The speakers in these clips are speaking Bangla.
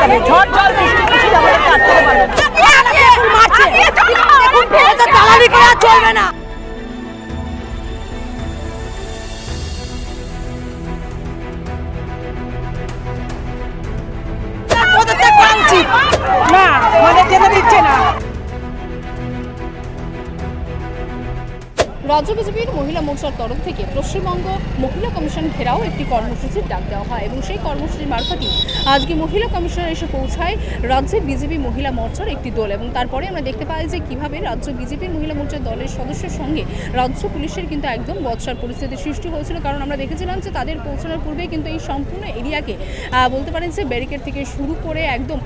আটকাবে, ঝড় জল বৃষ্টি কিছু আমাদেরকে আটকাতে পারবে না। মারছে দালালি করা চলবে না। না আমাদের যেতে দিচ্ছে না। রাজ্য বিজেপির মহিলা মোর্চার তরফ থেকে পশ্চিমবঙ্গ মহিলা কমিশন ঘেরাও একটি কর্মসূচির ডাক দেওয়া হয় এবং সেই কর্মসূচির মারফতই আজকে মহিলা কমিশনার এসে পৌঁছায় রাজ্যের বিজেপি মহিলা মোর্চার একটি দল এবং তারপরে আমরা দেখতে পাই যে কীভাবে রাজ্য বিজেপির মহিলা মোর্চার দলের সদস্যের সঙ্গে রাজ্য পুলিশের কিন্তু একদম বচসার পরিস্থিতির সৃষ্টি হয়েছিল। কারণ আমরা দেখেছিলাম যে তাদের পৌঁছানোর পূর্বে কিন্তু এই সম্পূর্ণ এরিয়াকে বলতে পারেন যে ব্যারিকেড থেকে শুরু করে একদম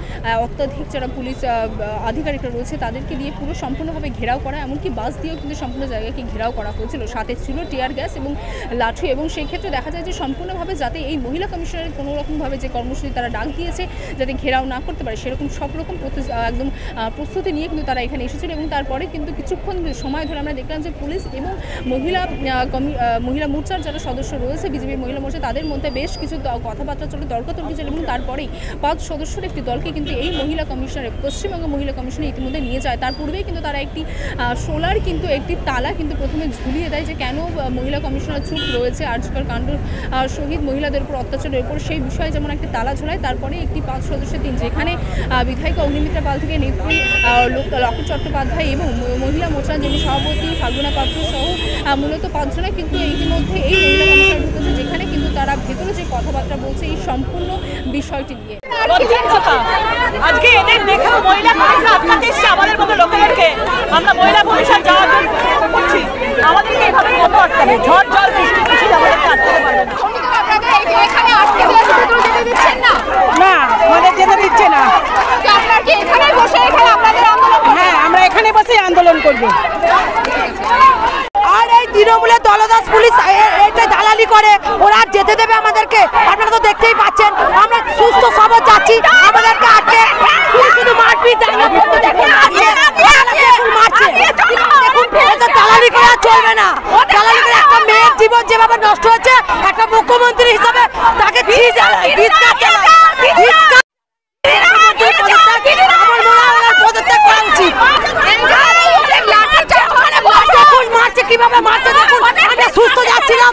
অত্যাধিক যারা পুলিশ আধিকারিকরা রয়েছে তাদেরকে দিয়ে পুরো সম্পূর্ণভাবে ঘেরাও করা, এমনকি বাস দিয়েও কিন্তু সম্পূর্ণ জায়গাকে ঘেরাও করা হয়েছিল, সাথে ছিল টিয়ার গ্যাস এবং লাঠি। এবং সেই ক্ষেত্রে দেখা যায় যে সম্পূর্ণভাবে যাতে এই মহিলা কমিশনের কোনো রকমভাবে যে কর্মসূচি তারা ডাক দিয়েছে যাতে ঘেরাও না করতে পারে সেরকম সব রকম একদম প্রস্তুতি নিয়ে কিন্তু তারা এখানে এসেছিল। এবং তারপরে কিন্তু কিছুক্ষণ সময় ধরে আমরা দেখলাম যে পুলিশ এবং মহিলা মোর্চার যারা সদস্য রয়েছে বিজেপি মহিলা মোর্চা তাদের মধ্যে বেশ কিছু কথাবার্তা চলে, তর্কাতর্কি চলে এবং তারপরেই 5 সদস্যের একটি দলকে কিন্তু এই মহিলা কমিশনের পশ্চিমবঙ্গ মহিলা কমিশনে ইতিমধ্যে নিয়ে যায়। তার পূর্বেই কিন্তু তারা একটি সোলার কিন্তু একটি তালা কিন্তু প্রথমে ঝুলিয়ে দেয় যে কেন মহিলা কমিশনার চুপ রয়েছে আর্যকর কাণ্ড শহীদ মহিলাদের উপর অত্যাচারের উপর, সেই বিষয়ে যেমন একটা তালা ঝোলায়। তারপরে একটি 5 সদস্যের টিম যেখানে বিধায়িকা অগ্নিমিত্রা পাল থেকে নেত্রী লকেট চট্টোপাধ্যায় এবং মহিলা মোর্চার যিনি সভাপতি ফাল্গুনা পাত্র সহ মূলত 5 জনে কিন্তু ইতিমধ্যে এই মহিলা কমিশনে ঢুকেছে, যেখানে কিন্তু তারা ভেতরে যে কথাবার্তা বলছে এই সম্পূর্ণ বিষয়টি নিয়ে। আজকে এদের দেখে মহিলা কমিশন আটকাতে এসছে আমাদের মতো লোকেদেরকে, আমরা মহিলা কমিশন যাওয়ার জন্য করছি, আমাদেরকে এইভাবে কত আটকাবে, ঝড় জল বৃষ্টি কিছু আমাদেরকে আটকাতে পারবে না। না আমাদের যেতে দিচ্ছে না। হ্যাঁ আমরা এখানে বসে আন্দোলন করব। আর এই তৃণমূলের দলদাস পুলিশ এটা দালালি করে, ওরা যেতে দেবে আমাদেরকে? আপনারা তো দেখতেই পাচ্ছেন আমরা সুস্থ সবল যাচ্ছি, আমাদেরকে আটকে শুধু মারপিট দালালি করা চলবে না। দালালি করে একটা মেয়ের জীবন যেভাবে নষ্ট হচ্ছে, একটা মুখ্যমন্ত্রী হিসাবে তাকে কিভাবে মারছে দেখুন, আমরা সুস্থ যাচ্ছিলাম